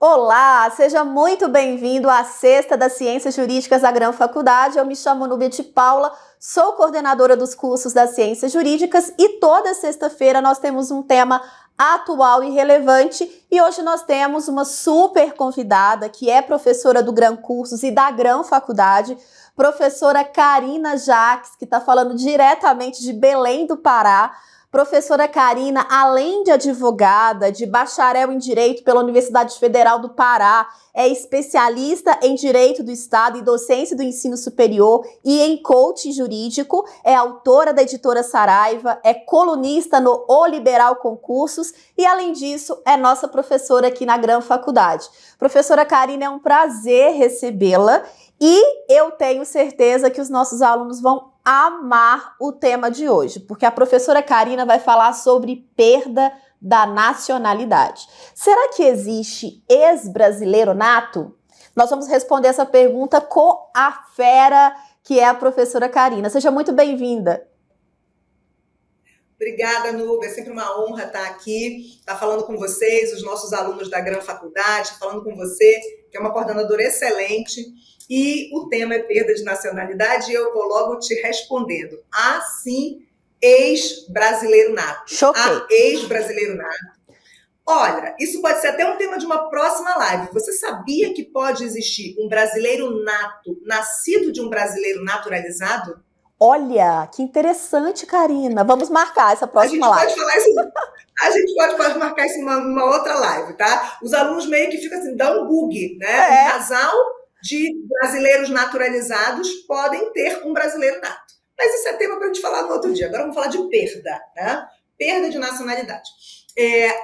Olá, seja muito bem-vindo à Sexta das Ciências Jurídicas da Gran Faculdade. Eu me chamo Núbia de Paula, sou coordenadora dos cursos das Ciências Jurídicas e toda sexta-feira nós temos um tema atual e relevante e hoje nós temos uma super convidada que é professora do Gran Cursos e da Gran Faculdade, professora Karina Jacques, que está falando diretamente de Belém do Pará. Professora Karina, além de advogada, de bacharel em Direito pela Universidade Federal do Pará, é especialista em Direito do Estado e Docência do Ensino Superior e em coaching jurídico, é autora da editora Saraiva, é colunista no O Liberal Concursos e, além disso, é nossa professora aqui na Gran Faculdade. Professora Karina, é um prazer recebê-la e eu tenho certeza que os nossos alunos vão amar o tema de hoje, porque a professora Karina vai falar sobre perda da nacionalidade. Será que existe ex-brasileiro nato? Nós vamos responder essa pergunta com a fera que é a professora Karina. Seja muito bem-vinda. Obrigada, Núbia. É sempre uma honra estar aqui, estar falando com vocês, os nossos alunos da Gran Faculdade, falando com você, que é uma coordenadora excelente. E o tema é perda de nacionalidade e eu vou logo te respondendo. Ah, sim, ex-brasileiro nato. Choquei. Ah, ex-brasileiro nato. Olha, isso pode ser até um tema de uma próxima live. Você sabia que pode existir um brasileiro nato, nascido de um brasileiro naturalizado? Olha, que interessante, Karina. Vamos marcar essa próxima live. A gente pode marcar isso numa outra live, tá? Os alunos meio que ficam assim, dá um bug, né? Um casal de brasileiros naturalizados podem ter um brasileiro nato. Mas isso é tema para a gente falar no outro dia. Agora vamos falar de perda, né? Perda de nacionalidade.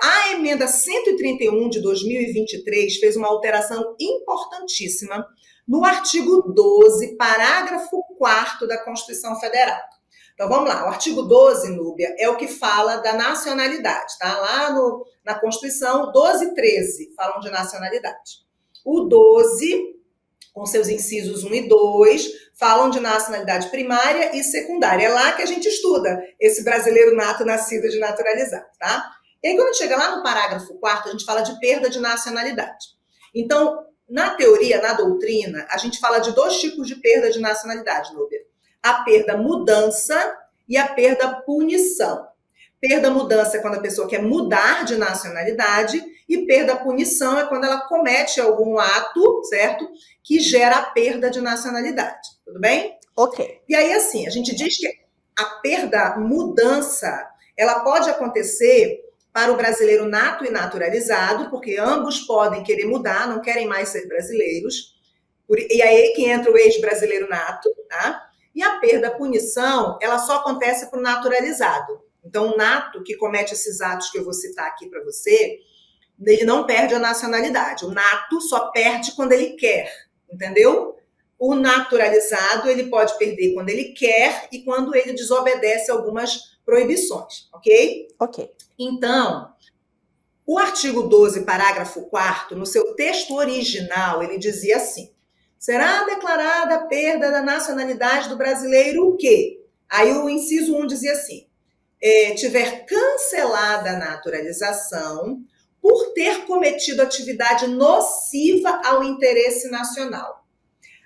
A emenda 131 de 2023 fez uma alteração importantíssima no artigo 12, parágrafo 4º da Constituição Federal. Então vamos lá, o artigo 12, Núbia, é o que fala da nacionalidade, tá? Lá na Constituição, 12 e 13 falam de nacionalidade. O 12, com seus incisos 1 e 2, falam de nacionalidade primária e secundária. É lá que a gente estuda esse brasileiro nato nascido de naturalizado, tá? E aí, quando chega lá no parágrafo 4º, a gente fala de perda de nacionalidade. Então, na teoria, na doutrina, a gente fala de dois tipos de perda de nacionalidade, Núbia. A perda mudança e a perda punição. Perda mudança é quando a pessoa quer mudar de nacionalidade e perda punição é quando ela comete algum ato, certo? Que gera a perda de nacionalidade. Tudo bem? Ok. E aí, assim, a gente diz que a perda mudança, ela pode acontecer para o brasileiro nato e naturalizado, porque ambos podem querer mudar, não querem mais ser brasileiros. E aí que entra o ex-brasileiro nato, tá? E a perda punição, ela só acontece para o naturalizado. Então, o nato que comete esses atos que eu vou citar aqui para você, ele não perde a nacionalidade. O nato só perde quando ele quer, entendeu? O naturalizado, ele pode perder quando ele quer e quando ele desobedece algumas proibições, ok? Ok. Então, o artigo 12, parágrafo 4º, no seu texto original, ele dizia assim: será declarada a perda da nacionalidade do brasileiro o quê? Aí o inciso 1 dizia assim: tiver cancelada a naturalização por ter cometido atividade nociva ao interesse nacional.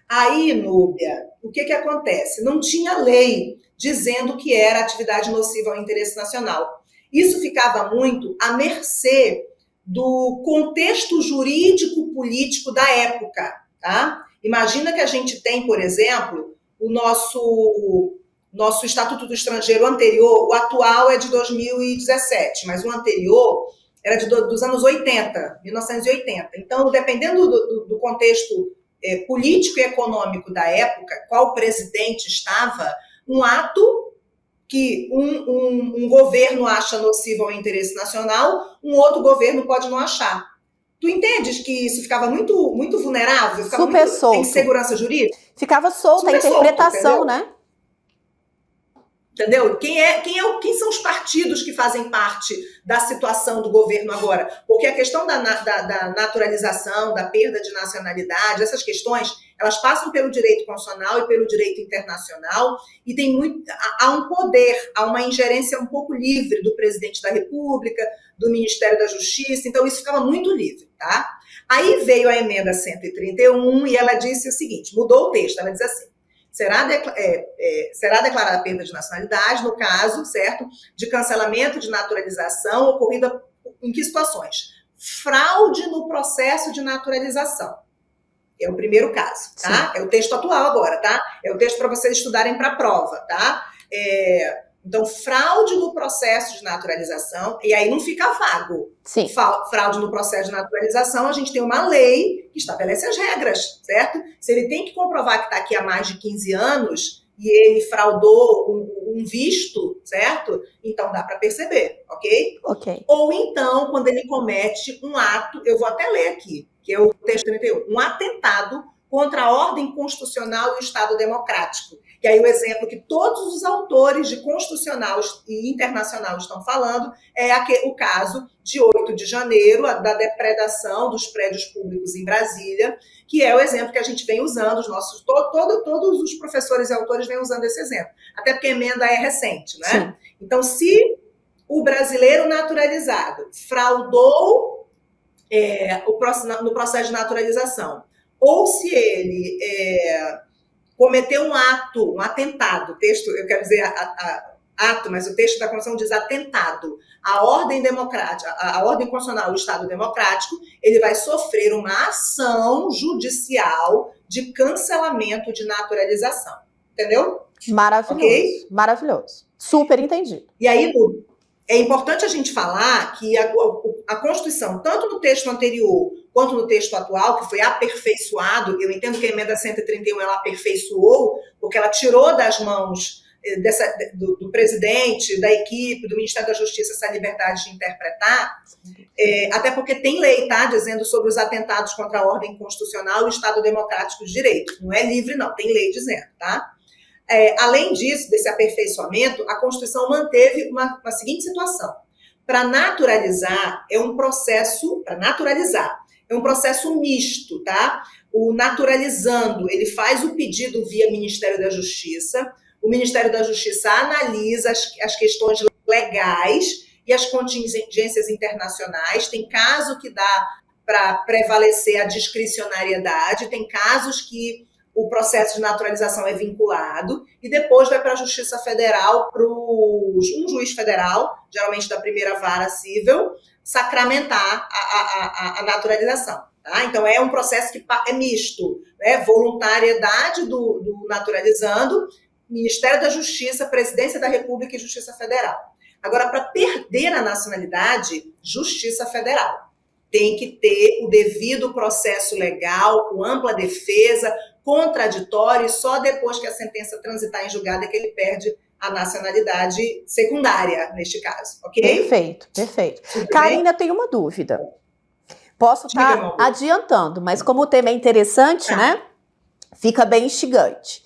Aí, Núbia, o que acontece? Não tinha lei dizendo que era atividade nociva ao interesse nacional. Isso ficava muito à mercê do contexto jurídico-político da época, tá? Imagina que a gente tem, por exemplo, o nosso Estatuto do Estrangeiro anterior, o atual é de 2017, mas o anterior era dos anos 80, 1980. Então, dependendo do contexto político e econômico da época, qual presidente estava, um ato que um governo acha nocivo ao interesse nacional, um outro governo pode não achar. Tu entendes que isso ficava muito, muito vulnerável? Ficava super muito solto. Em segurança jurídica? Ficava solta a interpretação, solto, né? Entendeu? Quem são os partidos que fazem parte da situação do governo agora? Porque a questão da naturalização, da perda de nacionalidade, essas questões, elas passam pelo direito constitucional e pelo direito internacional e há um poder, há uma ingerência um pouco livre do presidente da República, do Ministério da Justiça, então isso ficava muito livre, tá? Aí veio a emenda 131 e ela disse o seguinte, mudou o texto, ela diz assim, será declarada a perda de nacionalidade no caso, certo, de cancelamento de naturalização ocorrida em que situações? Fraude no processo de naturalização. É o primeiro caso, tá? Sim. É o texto atual agora, tá? É o texto para vocês estudarem para a prova, tá? Então, fraude no processo de naturalização, e aí não fica vago. Sim. Fraude no processo de naturalização, a gente tem uma lei que estabelece as regras, certo? Se ele tem que comprovar que está aqui há mais de 15 anos e ele fraudou um visto, certo? Então dá para perceber, ok? Ok. Ou então, quando ele comete um ato, eu vou até ler aqui, que é o texto 31, um atentado contra a ordem constitucional e o Estado democrático. E aí o exemplo que todos os autores de constitucional e internacional estão falando é o caso de 8 de janeiro, da depredação dos prédios públicos em Brasília, que é o exemplo que a gente vem usando, todos os professores e autores vêm usando esse exemplo, até porque a emenda é recente, né? Sim. Então, se o brasileiro naturalizado fraudou no processo de naturalização, ou se ele cometeu um atentado, texto, eu quero dizer ato, mas o texto da Constituição diz atentado à ordem democrática, à ordem constitucional do Estado democrático, ele vai sofrer uma ação judicial de cancelamento de naturalização. Entendeu? Maravilhoso, okay? Maravilhoso. Super entendido. E aí, é importante a gente falar que a Constituição, tanto no texto anterior quanto no texto atual, que foi aperfeiçoado, eu entendo que a emenda 131 ela aperfeiçoou, porque ela tirou das mãos do presidente, da equipe, do Ministério da Justiça essa liberdade de interpretar, até porque tem lei, tá, dizendo sobre os atentados contra a ordem constitucional e o Estado democrático de direito. Não é livre, não, tem lei dizendo, tá? Além disso, desse aperfeiçoamento, a Constituição manteve uma seguinte situação. Para naturalizar, é um processo misto, tá? O naturalizando, ele faz o pedido via Ministério da Justiça, o Ministério da Justiça analisa as questões legais e as contingências internacionais, tem caso que dá para prevalecer a discricionariedade, tem casos que o processo de naturalização é vinculado, e depois vai para a Justiça Federal, para um juiz federal, geralmente da primeira vara civil, sacramentar a naturalização. Tá? Então, é um processo que é misto, né? Voluntariedade do naturalizando, Ministério da Justiça, Presidência da República e Justiça Federal. Agora, para perder a nacionalidade, Justiça Federal. Tem que ter o devido processo legal, com ampla defesa, contraditório, e só depois que a sentença transitar em julgado é que ele perde a nacionalidade secundária, neste caso, ok? Perfeito, perfeito. Karina, eu tenho uma dúvida. Posso estar adiantando, mas como o tema é interessante, né? Fica bem instigante.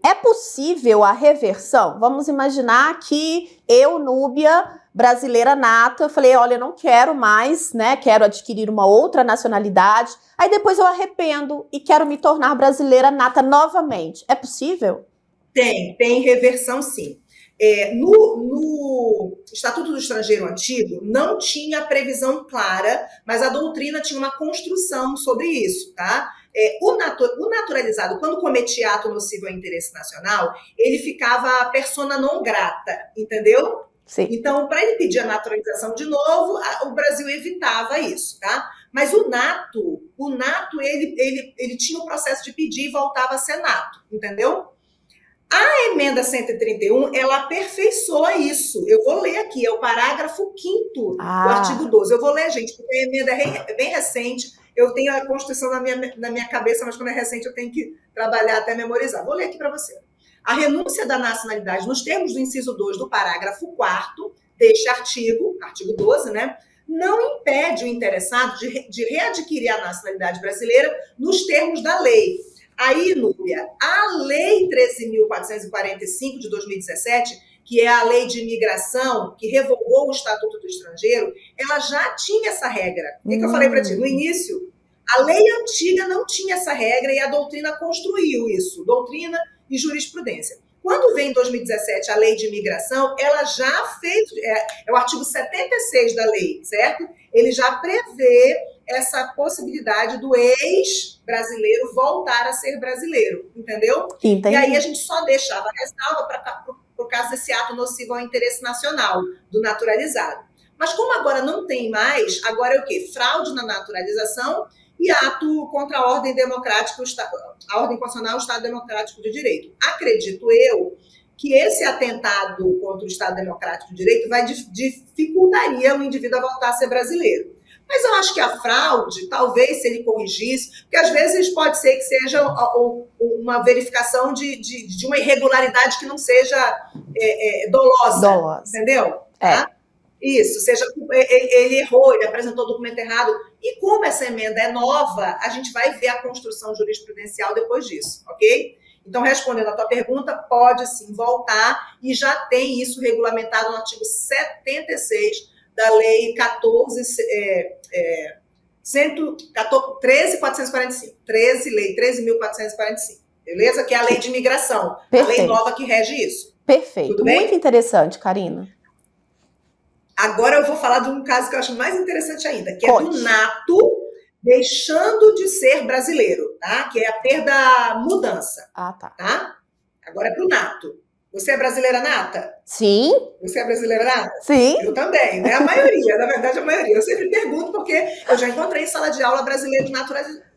É possível a reversão? Vamos imaginar que eu, Núbia, brasileira nata, falei, olha, eu não quero mais, né? Quero adquirir uma outra nacionalidade. Aí depois eu arrependo e quero me tornar brasileira nata novamente. É possível? Tem reversão, sim. No Estatuto do Estrangeiro Antigo não tinha previsão clara, mas a doutrina tinha uma construção sobre isso, tá? O naturalizado, quando cometia ato nocivo ao interesse nacional, ele ficava persona non grata, entendeu? Sim. Então, para ele pedir a naturalização de novo, o Brasil evitava isso, tá? Mas o nato, ele tinha o processo de pedir e voltava a ser nato, entendeu? A emenda 131, ela aperfeiçoa isso. Eu vou ler aqui, é o parágrafo 5º do artigo 12. Eu vou ler, gente, porque a emenda é bem recente. Eu tenho a Constituição na minha cabeça, mas quando é recente eu tenho que trabalhar até memorizar. Vou ler aqui para você. A renúncia da nacionalidade, nos termos do inciso 2 do parágrafo 4º deste artigo 12, né, não impede o interessado de readquirir a nacionalidade brasileira nos termos da lei. Aí, Núbia, a Lei 13.445 de 2017, que é a lei de imigração, que revogou o Estatuto do Estrangeiro, ela já tinha essa regra. O que eu falei para ti? No início, a lei antiga não tinha essa regra e a doutrina construiu isso, doutrina e jurisprudência. Quando vem em 2017 a lei de imigração, ela já fez, é o artigo 76 da lei, certo? Ele já prevê essa possibilidade do ex-brasileiro voltar a ser brasileiro, entendeu? Entendi. E aí a gente só deixava a ressalva por causa desse ato nocivo ao interesse nacional do naturalizado. Mas como agora não tem mais, agora é o quê? Fraude na naturalização e ato contra a ordem democrática, a ordem constitucional, o Estado Democrático de Direito. Acredito eu que esse atentado contra o Estado Democrático de Direito dificultaria o indivíduo a voltar a ser brasileiro. Mas eu acho que a fraude, talvez, se ele corrigisse, porque às vezes pode ser que seja uma verificação de uma irregularidade que não seja dolosa, entendeu? Tá? Isso, seja ele errou, ele apresentou o documento errado. E como essa emenda é nova, a gente vai ver a construção jurisprudencial depois disso, ok? Então, respondendo a tua pergunta, pode sim voltar e já tem isso regulamentado no artigo 76 da Lei 13.445. Lei 13.445, beleza? Que é a Lei de Imigração, Perfeito. A lei nova que rege isso. Perfeito, tudo bem? Muito interessante, Karina. Agora eu vou falar de um caso que eu acho mais interessante ainda, que é do nato deixando de ser brasileiro, tá? Que é a perda mudança. Tá? Agora é pro nato. Você é brasileira nata? Sim. Você é brasileira nata? Sim. Eu também, né? A maioria, na verdade, a maioria. Eu sempre pergunto porque eu já encontrei em sala de aula brasileiros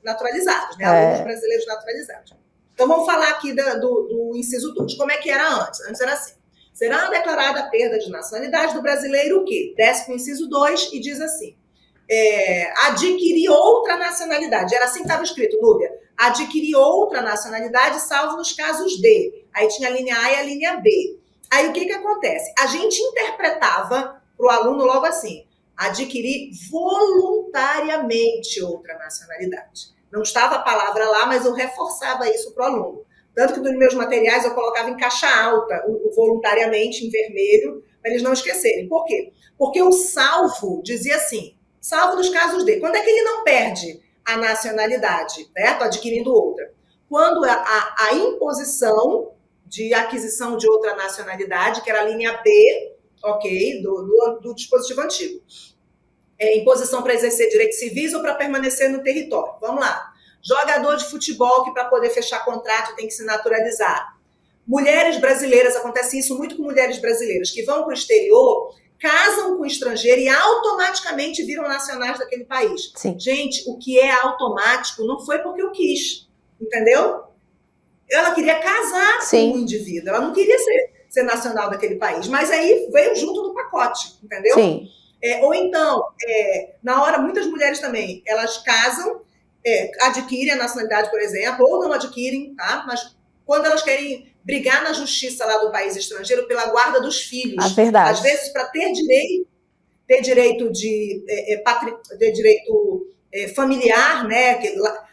naturalizados, né? Alunos brasileiros naturalizados. Então vamos falar aqui do inciso 2. Como é que era antes? Antes era assim. Será declarada a perda de nacionalidade do brasileiro o quê? Desce para o inciso 2 e diz assim, adquirir outra nacionalidade. Era assim que estava escrito, Núbia. Adquirir outra nacionalidade, salvo nos casos de. Aí tinha a linha A e a linha B. Aí o que acontece? A gente interpretava para o aluno logo assim, adquirir voluntariamente outra nacionalidade. Não estava a palavra lá, mas eu reforçava isso para o aluno. Tanto que nos meus materiais eu colocava em caixa alta, o voluntariamente em vermelho, para eles não esquecerem. Por quê? Porque o salvo dizia assim, salvo nos casos de. Quando é que ele não perde a nacionalidade, certo? Adquirindo outra? Quando a imposição de aquisição de outra nacionalidade, que era a linha B, ok, do dispositivo antigo. Imposição para exercer direitos civis ou para permanecer no território. Vamos lá. Jogador de futebol que para poder fechar contrato tem que se naturalizar. Mulheres brasileiras, acontece isso muito com mulheres brasileiras, que vão para o exterior, casam com o estrangeiro e automaticamente viram nacionais daquele país. Sim. Gente, o que é automático não foi porque eu quis, entendeu? Ela queria casar Sim. com o indivíduo, ela não queria ser nacional daquele país, mas aí veio junto no pacote, entendeu? Sim. Ou então, na hora, muitas mulheres também, elas casam, adquirem a nacionalidade, por exemplo, ou não adquirem, tá? Mas quando elas querem brigar na justiça lá do país estrangeiro pela guarda dos filhos, verdade. Às vezes para ter direito familiar, né?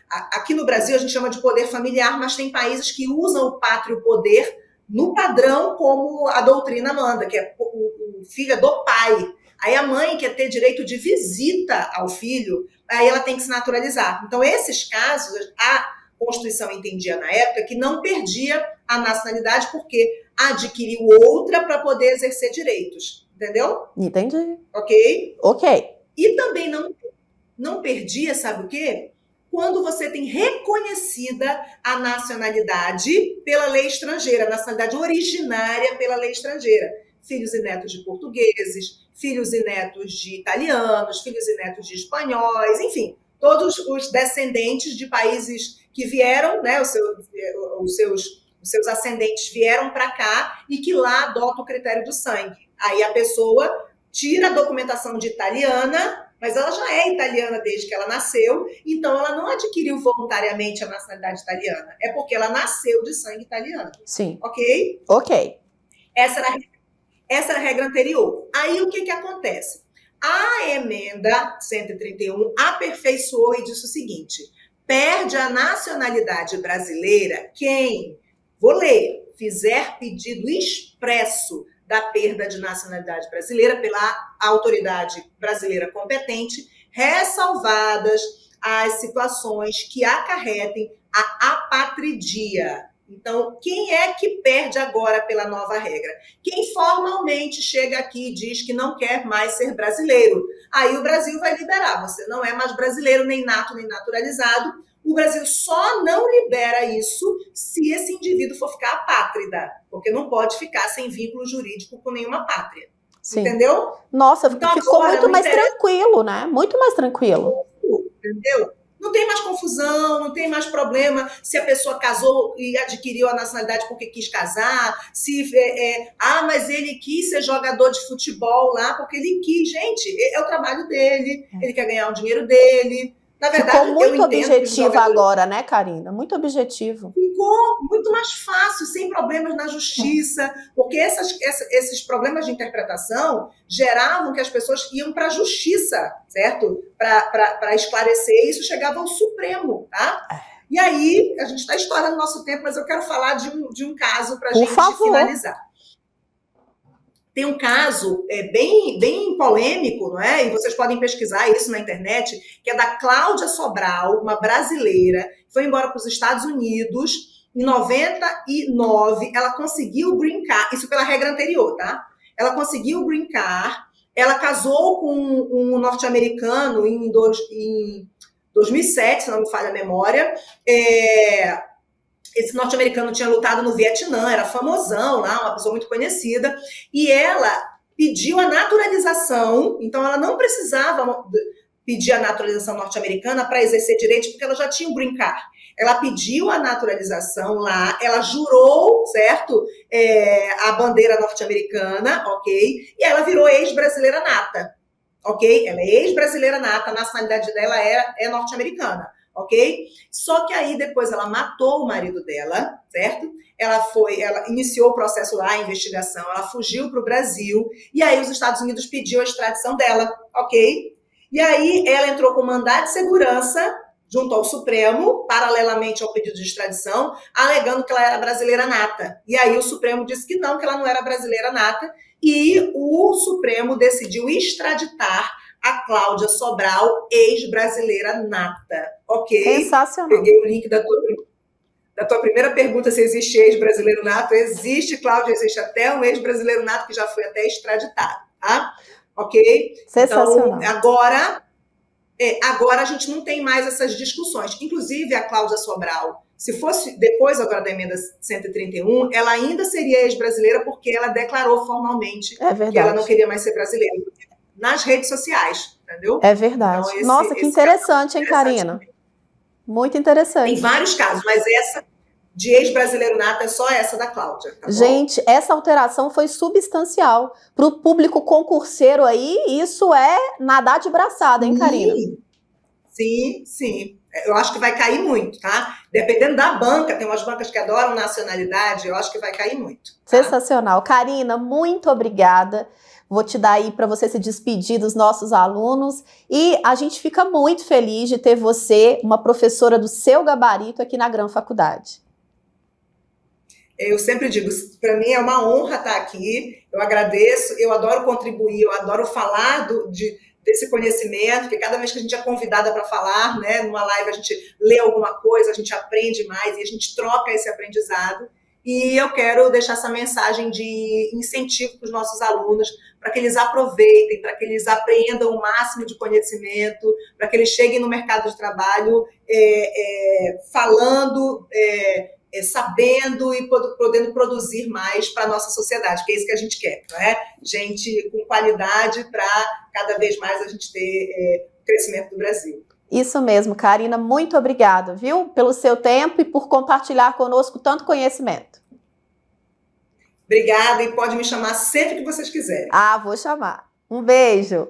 Aqui no Brasil a gente chama de poder familiar, mas tem países que usam o pátrio poder no padrão como a doutrina manda, que é o filho é do pai. Aí a mãe quer ter direito de visita ao filho, aí ela tem que se naturalizar. Então, esses casos, a Constituição entendia na época que não perdia a nacionalidade porque adquiriu outra para poder exercer direitos. Entendeu? Entendi. Ok? Ok. E também não perdia, sabe o quê? Quando você tem reconhecida a nacionalidade pela lei estrangeira, a nacionalidade originária pela lei estrangeira. Filhos e netos de portugueses, filhos e netos de italianos, filhos e netos de espanhóis, enfim, todos os descendentes de países que vieram, né, os seus ascendentes vieram para cá e que lá adotam o critério do sangue. Aí a pessoa tira a documentação de italiana, mas ela já é italiana desde que ela nasceu, então ela não adquiriu voluntariamente a nacionalidade italiana, é porque ela nasceu de sangue italiano. Sim. Ok? Ok. Essa era a regra anterior. Aí o que acontece? A emenda 131 aperfeiçoou e disse o seguinte: perde a nacionalidade brasileira quem, vou ler, fizer pedido expresso da perda de nacionalidade brasileira pela autoridade brasileira competente, ressalvadas as situações que acarretem a apatridia. Então, quem é que perde agora pela nova regra? Quem formalmente chega aqui e diz que não quer mais ser brasileiro. Aí o Brasil vai liberar. Você não é mais brasileiro, nem nato, nem naturalizado. O Brasil só não libera isso se esse indivíduo for ficar apátrida, porque não pode ficar sem vínculo jurídico com nenhuma pátria. Sim. Entendeu? Nossa, então, ficou muito mais tranquilo, né? Muito mais tranquilo. Entendeu? Não tem mais confusão, não tem mais problema se a pessoa casou e adquiriu a nacionalidade porque quis casar, mas ele quis ser jogador de futebol lá porque ele quis. Gente, é o trabalho dele, ele quer ganhar o dinheiro dele. Na verdade, ficou muito objetivo agora, né, Karina? Muito objetivo. Ficou muito mais fácil, sem problemas na justiça, porque esses problemas de interpretação geravam que as pessoas iam para a justiça, certo? Para esclarecer, isso chegava ao Supremo, tá? E aí, a gente está estourando nosso tempo, mas eu quero falar de um caso para a gente finalizar. Tem um caso bem polêmico, não é? E vocês podem pesquisar isso na internet, que é da Cláudia Sobral, uma brasileira, que foi embora para os Estados Unidos. Em 99, ela conseguiu o Green Card, isso pela regra anterior, tá? Ela conseguiu o Green Card, ela casou com um norte-americano em 2007, se não me falha a memória. Esse norte-americano tinha lutado no Vietnã, era famosão lá, uma pessoa muito conhecida, e ela pediu a naturalização, então ela não precisava pedir a naturalização norte-americana para exercer direitos, porque ela já tinha o Green Card. Ela pediu a naturalização lá, ela jurou, certo? A bandeira norte-americana, ok? E ela virou ex-brasileira nata, ok? Ela é ex-brasileira nata, a nacionalidade dela é norte-americana. Ok? Só que aí depois ela matou o marido dela, certo? Ela iniciou o processo lá, a investigação, ela fugiu para o Brasil, e aí os Estados Unidos pediu a extradição dela, ok? E aí ela entrou com mandado de segurança junto ao Supremo, paralelamente ao pedido de extradição, alegando que ela era brasileira nata. E aí o Supremo disse que ela não era brasileira nata, e o Supremo decidiu extraditar a Cláudia Sobral, ex-brasileira nata, ok? Sensacional. Peguei o link da tua primeira pergunta, se existe ex-brasileiro nato. Existe, Cláudia, existe até um ex-brasileiro nato que já foi até extraditado, tá? Ok? Sensacional. Então, agora a gente não tem mais essas discussões. Inclusive, a Cláudia Sobral, se fosse depois agora da emenda 131, ela ainda seria ex-brasileira porque ela declarou formalmente que ela não queria mais ser brasileira. Nas redes sociais, entendeu? É verdade. Então, nossa, que interessante, hein, Karina? Muito interessante. Tem vários casos, mas essa de ex-brasileiro nato é só essa da Cláudia. Tá gente, bom? Essa alteração foi substancial. Para o público concurseiro aí, isso é nadar de braçada, hein, Karina? Sim, sim. Eu acho que vai cair muito, tá? Dependendo da banca, tem umas bancas que adoram nacionalidade, eu acho que vai cair muito. Tá? Sensacional. Karina, muito obrigada. Vou te dar aí para você se despedir dos nossos alunos. E a gente fica muito feliz de ter você, uma professora do seu gabarito, aqui na Gran Faculdade. Eu sempre digo, para mim é uma honra estar aqui. Eu agradeço, eu adoro contribuir, eu adoro falar desse conhecimento, porque cada vez que a gente é convidada para falar, né, numa live a gente lê alguma coisa, a gente aprende mais e a gente troca esse aprendizado. E eu quero deixar essa mensagem de incentivo para os nossos alunos, para que eles aproveitem, para que eles aprendam o máximo de conhecimento, para que eles cheguem no mercado de trabalho falando, sabendo e podendo produzir mais para a nossa sociedade, que é isso que a gente quer, não é? Gente com qualidade para cada vez mais a gente ter o crescimento do Brasil. Isso mesmo, Karina, muito obrigada, viu? Pelo seu tempo e por compartilhar conosco tanto conhecimento. Obrigada e pode me chamar sempre que vocês quiserem. Vou chamar. Um beijo.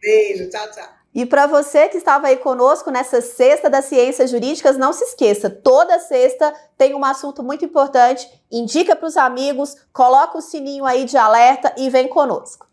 Beijo, tchau, tchau. E para você que estava aí conosco nessa Sexta das Ciências Jurídicas, não se esqueça, toda sexta tem um assunto muito importante, indica para os amigos, coloca o sininho aí de alerta e vem conosco.